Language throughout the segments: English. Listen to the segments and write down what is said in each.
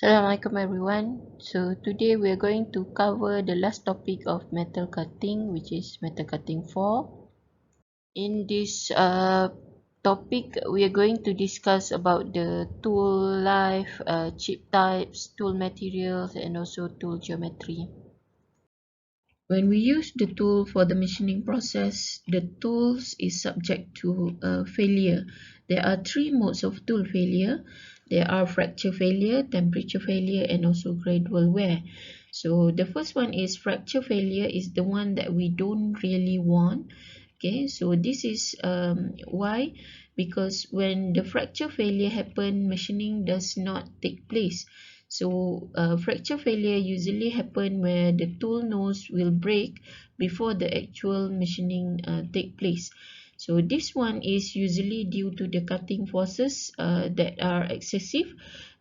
Assalamualaikum everyone. So today we are going to cover the last topic of metal cutting, which is metal cutting 4. In this topic, we are going to discuss about the tool life, chip types, tool materials, and also tool geometry. When we use the tool for the machining process, the tools is subject to failure. There are three modes of tool failure. There are fracture failure, temperature failure, and also gradual wear. So the first one is fracture failure is the one that we don't really want. Okay, so this is why, because when the fracture failure happen, machining does not take place. So fracture failure usually happen where the tool nose will break before the actual machining take place. So this one is usually due to the cutting forces that are excessive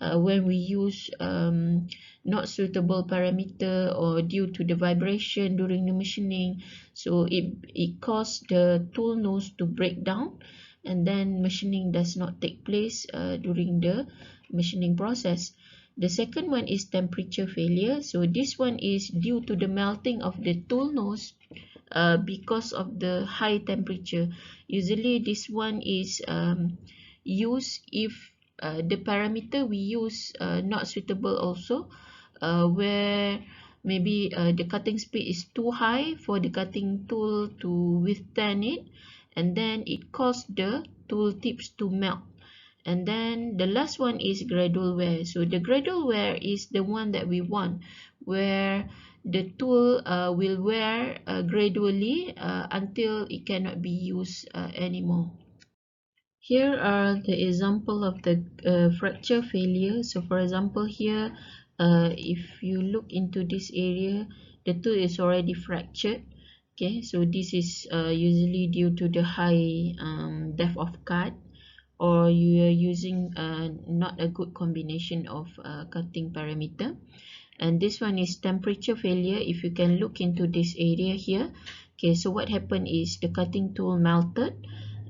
when we use not suitable parameter or due to the vibration during the machining. So it caused the tool nose to break down, and then machining does not take place during the machining process. The second one is temperature failure. So this one is due to the melting of the tool nose because of the high temperature. Usually this one is used if the parameter we use not suitable also, where maybe the cutting speed is too high for the cutting tool to withstand it, and then it caused the tool tips to melt. And then the last one is gradual wear. So the gradual wear is the one that we want, where the tool will wear gradually until it cannot be used anymore. Here are the example of the fracture failure. So for example here, if you look into this area, the tool is already fractured. Okay, so this is usually due to the high depth of cut, or you are using not a good combination of cutting parameter. And this one is temperature failure. If you can look into this area here, okay, so what happened is the cutting tool melted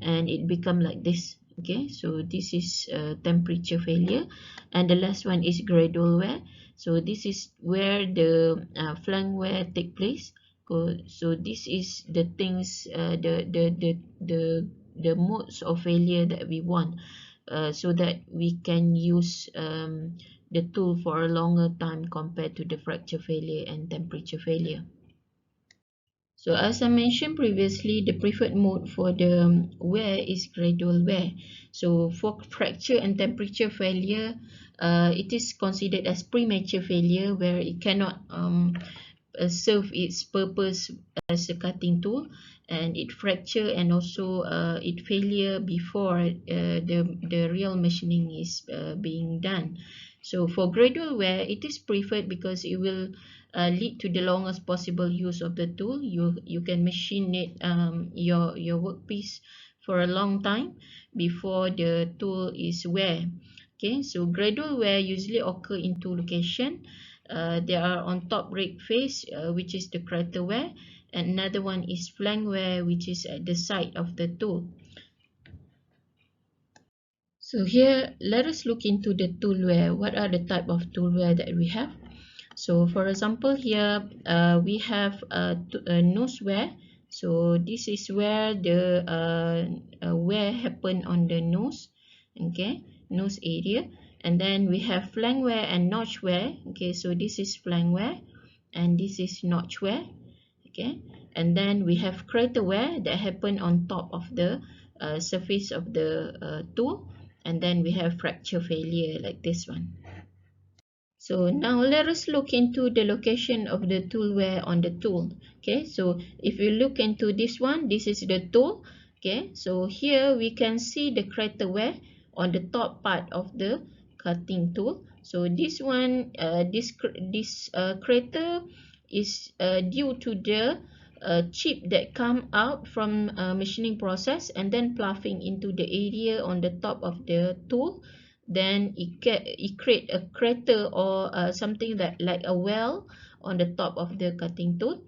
and it become like this. Okay, so this is temperature failure. And the last one is gradual wear. So this is where the flank wear take place. So this is the things, the modes of failure that we want, so that we can use the tool for a longer time compared to the fracture failure and temperature failure. So as I mentioned previously, the preferred mode for the wear is gradual wear. So for fracture and temperature failure, it is considered as premature failure, where it cannot serve its purpose as a cutting tool, and it fracture and also it failure before the real machining is being done. So for gradual wear, it is preferred because it will lead to the longest possible use of the tool. You can machine it, your workpiece, for a long time before the tool is wear. Okay, so gradual wear usually occur in two locations. They are on top rake face, which is the crater wear, and another one is flank wear, which is at the side of the tool. So here, let us look into the tool wear. What are the type of tool wear that we have? So for example here, we have a nose wear. So this is where the wear happen on the nose, okay, nose area. And then we have flank wear and notch wear. Okay, so this is flank wear and this is notch wear. Okay, and then we have crater wear that happen on top of the surface of the tool. And then we have fracture failure like this one. So now let us look into the location of the tool wear on the tool. Okay, so if you look into this one, this is the tool. Okay, so here we can see the crater wear on the top part of the cutting tool. So this one, this crater is due to the chip that come out from machining process and then ploughing into the area on the top of the tool. Then it create a crater or something that like a well on the top of the cutting tool.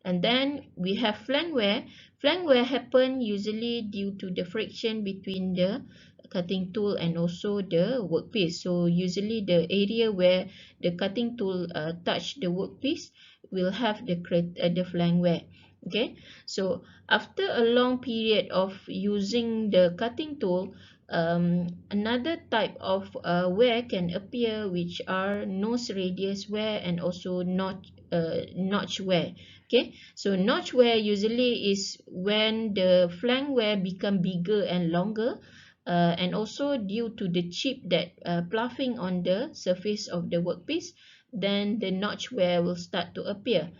And then we have flank wear. Flank wear happen usually due to the friction between the cutting tool and also the workpiece. So usually the area where the cutting tool touch the workpiece will have the flank wear. Okay, so after a long period of using the cutting tool, another type of wear can appear, which are nose radius wear and also notch wear. Okay, so notch wear usually is when the flank wear become bigger and longer, and also due to the chip that ploughing on the surface of the workpiece, then the notch wear will start to appear.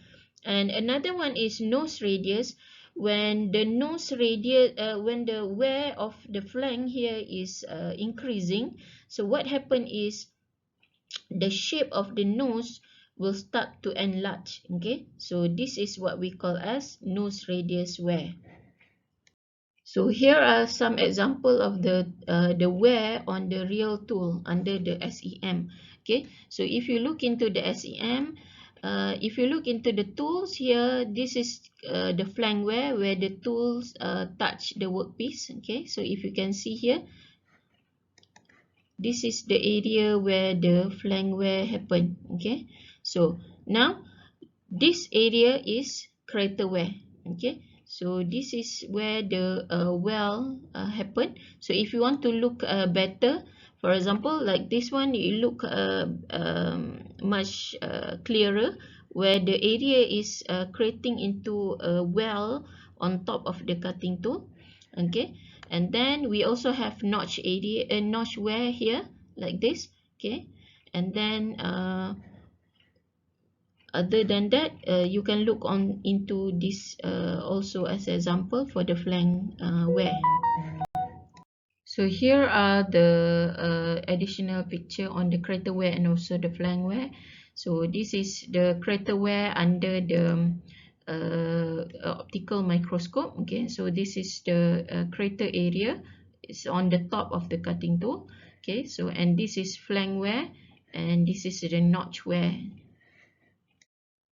And another one is nose radius. When the nose radius, when the wear of the flank here is increasing, so what happen is the shape of the nose will start to enlarge. Okay, so this is what we call as nose radius wear. So here are some example of the wear on the real tool under the SEM. Okay, so if you look into the SEM, if you look into the tools here, this is the flank wear where the tools touch the workpiece. Okay, so if you can see here, this is the area where the flank wear happen. Okay, so now this area is crater wear. Okay, so this is where the well happen. So if you want to look better, for example, like this one, you look much clearer, where the area is creating into a well on top of the cutting tool. Okay, and then we also have notch area and notch wear here, like this. Okay, and then other than that, you can look on into this also as example for the flank wear. So here are the additional picture on the crater wear and also the flank wear. So this is the crater wear under the optical microscope. Okay, so this is the crater area. It's on the top of the cutting tool. Okay, so and this is flank wear, and this is the notch wear.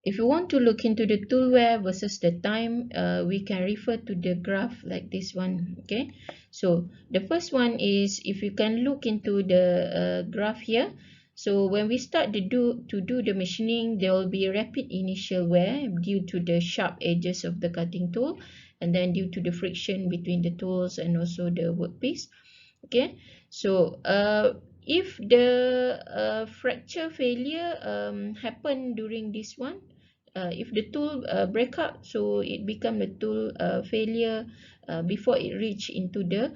If you want to look into the tool wear versus the time, we can refer to the graph like this one. Okay, so the first one is, if you can look into the graph here, so when we start to do the machining, there will be a rapid initial wear due to the sharp edges of the cutting tool, and then due to the friction between the tools and also the workpiece. Okay, so if the fracture failure happen during this one, if the tool break up, so it become the tool failure before it reach into the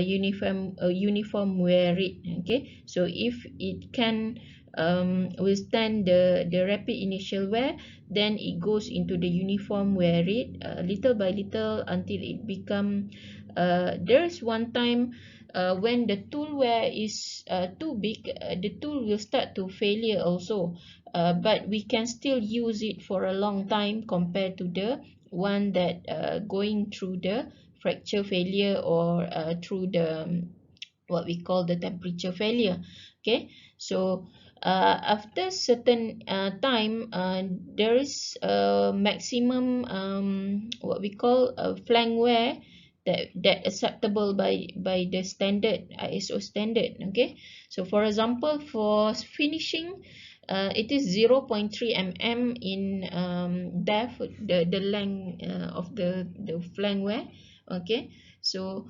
uniform wear rate. Okay, so if it can withstand the rapid initial wear, then it goes into the uniform wear rate little by little until it become there's one time when the tool wear is too big, the tool will start to failure also, but we can still use it for a long time compared to the one that going through the fracture failure or through the what we call the temperature failure. Okay, so after certain time, there is a maximum what we call a flank wear that acceptable by the standard ISO standard. Okay, so for example, for finishing, it is 0.3 mm in depth, the length of the flank wear. Okay, so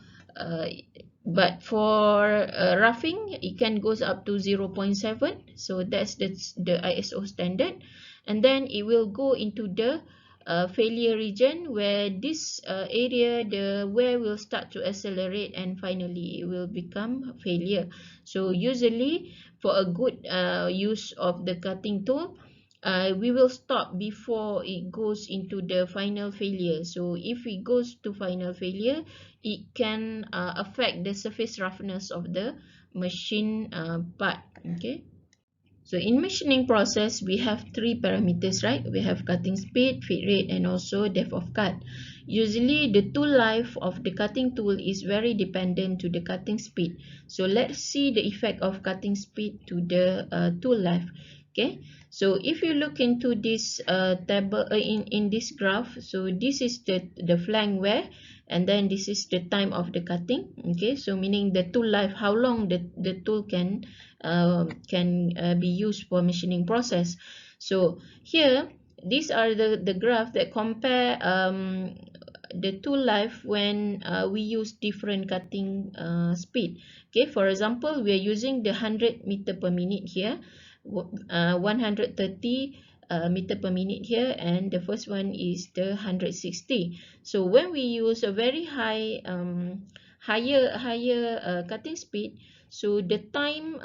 but for roughing, it can goes up to 0.7, so that's the ISO standard. And then it will go into the failure region, where this area the wear will start to accelerate and finally it will become failure. So usually for a good use of the cutting tool, we will stop before it goes into the final failure. So if it goes to final failure, it can affect the surface roughness of the machine part. Okay, so in machining process, we have three parameters, right? We have cutting speed, feed rate, and also depth of cut. Usually the tool life of the cutting tool is very dependent to the cutting speed. So let's see the effect of cutting speed to the tool life. Okay, so if you look into this table in this graph, so this is the flank wear, and then this is the time of the cutting. Okay, so meaning the tool life, how long the tool can be used for machining process. So here these are the graph that compare the tool life when we use different cutting speed. Okay, for example, we are using the 100 meter per minute here, 130 meter per minute here, and the first one is the 160. So when we use a very higher cutting speed, so the time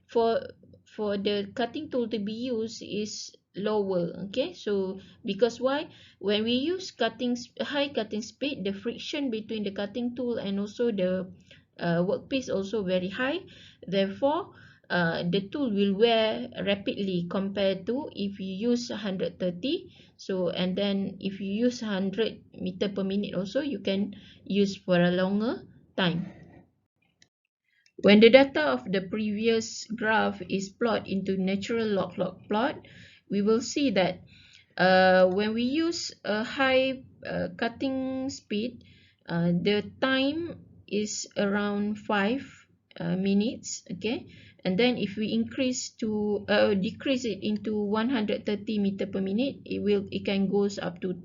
for the cutting tool to be used is lower. Okay, so because why, when we use high cutting speed, the friction between the cutting tool and also the workpiece also very high. Therefore the tool will wear rapidly compared to if you use 130. So and then if you use 100 meter per minute also, you can use for a longer time. When the data of the previous graph is plotted into natural log-log plot, we will see that when we use a high cutting speed, the time is around 5 minutes. Okay, and then if we decrease it into 130 meter per minute, it can goes up to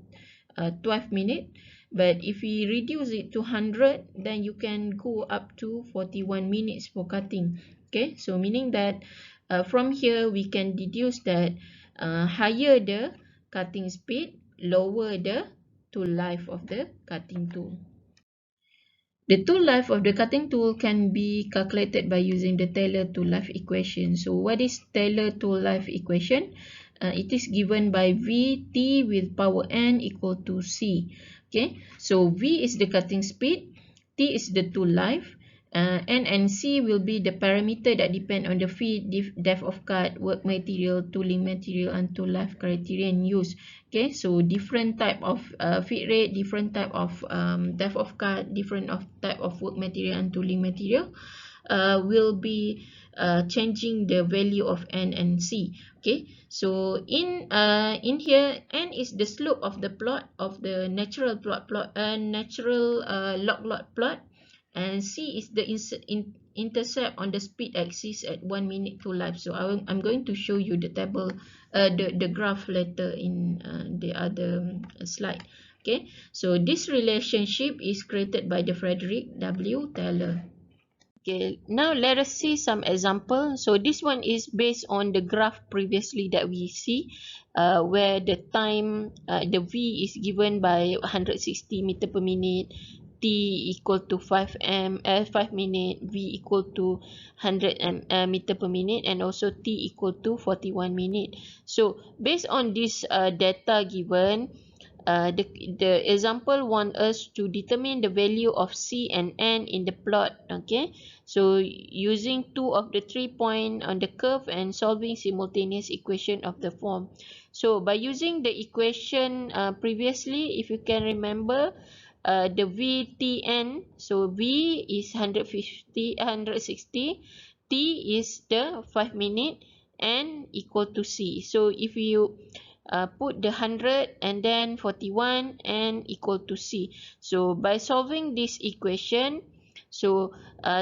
12 minutes. But if we reduce it to 100, then you can go up to 41 minutes for cutting. Okay, so meaning that from here we can deduce that higher the cutting speed, lower the tool life of the cutting tool. The tool life of the cutting tool can be calculated by using the Taylor tool life equation. So what is Taylor tool life equation? It is given by Vt with power n equal to C. Okay, so V is the cutting speed, T is the tool life, N and C will be the parameter that depend on the feed, depth of cut, work material, tooling material, and tool life criterion used. Okay, so different type of feed rate, different type of depth of cut, different type of work material and tooling material will be changing the value of N and C. Okay, so in here, N is the slope of the plot of the natural natural log-log plot, and C is the intercept on the speed axis at 1 minute to life. So I'm going to show you the table, the graph later in the other slide. Okay, so this relationship is created by the Frederick W. Taylor. Okay, now let us see some example. So this one is based on the graph previously that we see, where the time, the V is given by 160 meter per minute, T equal to 5 minute, V equal to 100 meter per minute, and also T equal to 41 minute. So based on this data given, the example want us to determine the value of C and N in the plot. Okay, so using two of the 3 points on the curve and solving simultaneous equation of the form. So by using the equation previously, if you can remember, the VTN, so V is 160, T is the 5 minute, N equal to C. So if you put the 100 and then 41 and equal to C. So by solving this equation, so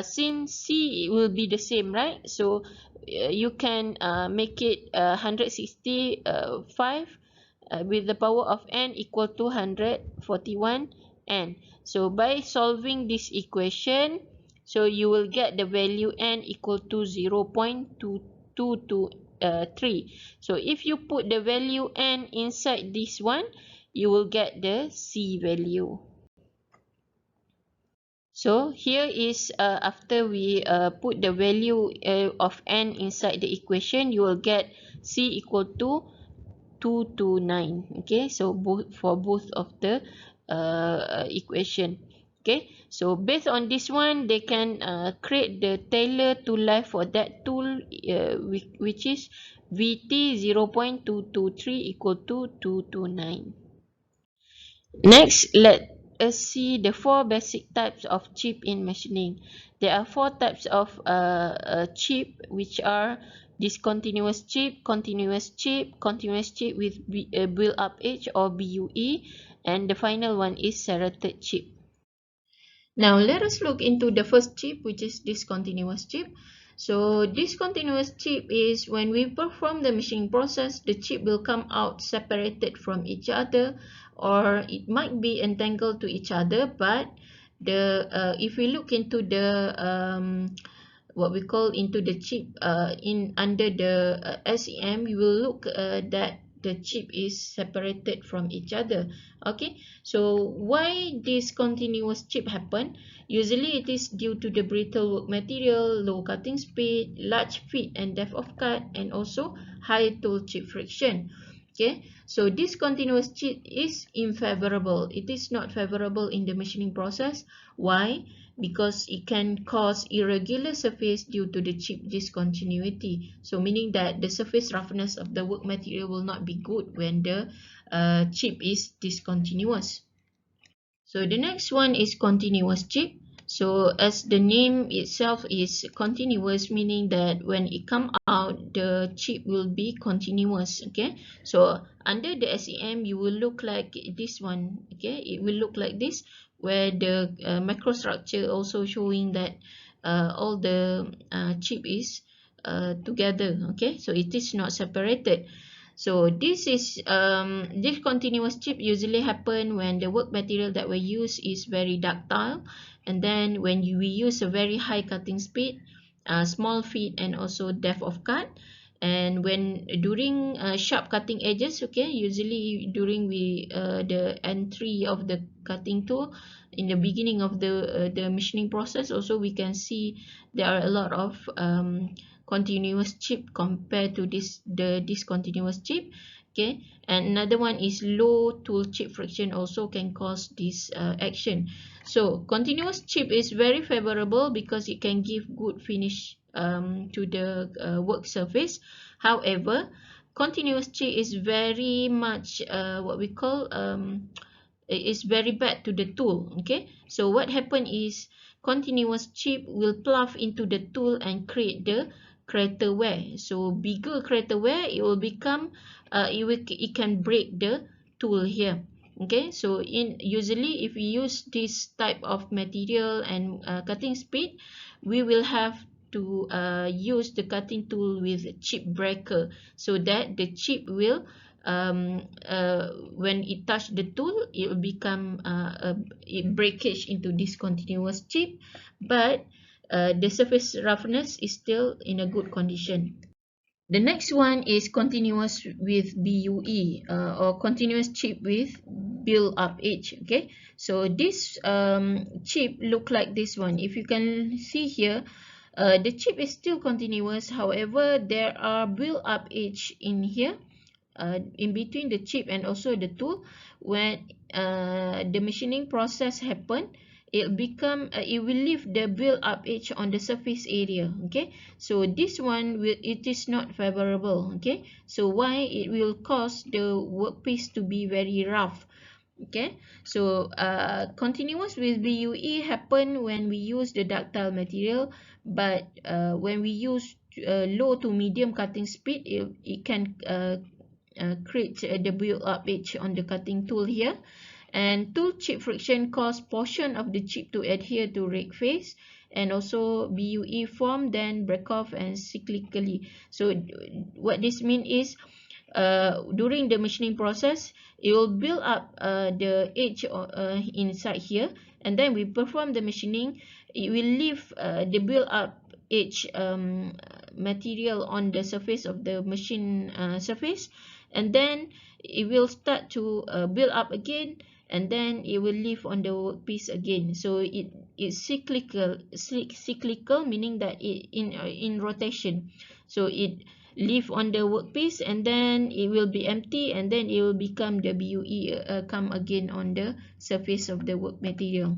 since C will be the same, right? So you can make it 165 with the power of n equal to 141 n. So by solving this equation, so you will get the value n equal to 0.223. So if you put the value n inside this one, you will get the C value. So here is after we put the value of n inside the equation, you will get C equal to 229. Okay, so for both of the equation. Okay, so based on this one, they can create the Taylor tool life for that tool, which is VT 0.223 equal to 229. Next, let us see the 4 basic types of chip in machining. There are 4 types of chip, which are discontinuous chip, continuous chip, continuous chip with build-up edge or BUE, and the final one is serrated chip. Now let us look into the first chip, which is discontinuous chip. So discontinuous chip is when we perform the machining process, the chip will come out separated from each other, or it might be entangled to each other. But if we look into the what we call into the chip in under the SEM, you will look that the chip is separated from each other. Okay, so why this continuous chip happen? Usually it is due to the brittle work material, low cutting speed, large feed and depth of cut, and also high tool chip friction. Okay, so this continuous chip is unfavorable. It is not favorable in the machining process. Why? Because it can cause irregular surface due to the chip discontinuity. So meaning that the surface roughness of the work material will not be good when the chip is discontinuous. So the next one is continuous chip. So as the name itself is continuous, meaning that when it come out, the chip will be continuous. Okay, so under the SEM, you will look like this one. Okay, it will look like this, where the microstructure also showing that all the chip is together. Okay, so it is not separated. So this continuous chip usually happen when the work material that we use is very ductile, and then when we use a very high cutting speed, small feed, and also depth of cut. And when during sharp cutting edges, okay, usually during the entry of the cutting tool in the beginning of the machining process, also we can see there are a lot of continuous chip compared to the discontinuous chip. Okay, and another one is low tool chip friction also can cause this action. So continuous chip is very favorable because it can give good finish to the work surface. However, continuous chip is very much what we call is very bad to the tool. Okay, so what happen is continuous chip will plough into the tool and create the crater wear. So bigger crater wear, it will become it can break the tool here. Okay, so usually if we use this type of material and cutting speed, we will have to use the cutting tool with chip breaker, so that the chip will when it touch the tool, it will become a breakage into discontinuous chip, but the surface roughness is still in a good condition. The next one is continuous with BUE or continuous chip with build up edge. Okay, so this chip look like this one. If you can see here, the chip is still continuous. However, there are build up edge in here, in between the chip and also the tool. When the machining process happen, it will leave the build up edge on the surface area. Okay, so this one it is not favorable. Okay, so why? It will cause the workpiece to be very rough. Okay, so continuous with BUE happen when we use the ductile material, but when we use low to medium cutting speed, it can create the build up edge on the cutting tool here. And tool chip friction cause portion of the chip to adhere to rake face, and also BUE form, then break off and cyclically. So what this means is during the machining process, it will build up the edge inside here, and then we perform the machining, it will leave the build up edge material on the surface of the machine surface, and then it will start to build up again, and then it will leave on the workpiece again. So it's cyclical, meaning that it in rotation. So it leave on the workpiece, and then it will be empty, and then it will become the BUE come again on the surface of the work material.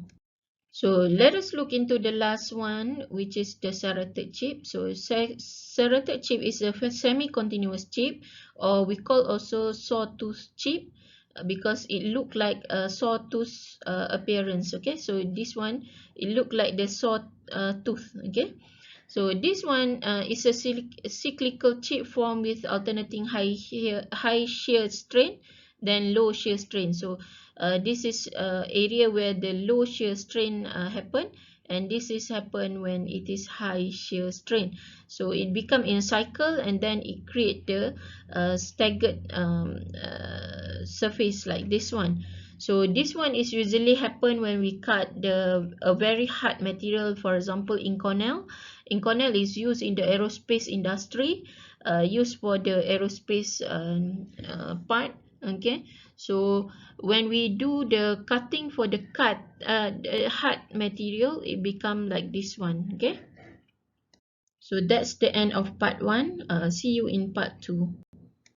So let us look into the last one, which is the serrated chip. So serrated chip is a semi-continuous chip, or we call also sawtooth chip, because it look like a sawtooth appearance. Okay, so this one, it look like the saw tooth. Okay, So this one is a cyclical chip formed with alternating high shear strain then low shear strain. So this is area where the low shear strain happen, and this is happen when it is high shear strain. So it become in cycle, and then it create the staggered surface like this one. So this one is usually happen when we cut a very hard material. For example, Inconel is used in the aerospace industry, used for the aerospace part. Okay, so when we do the cutting for the the hard material, it become like this one. Okay, so that's the end of part 1. See you in part 2.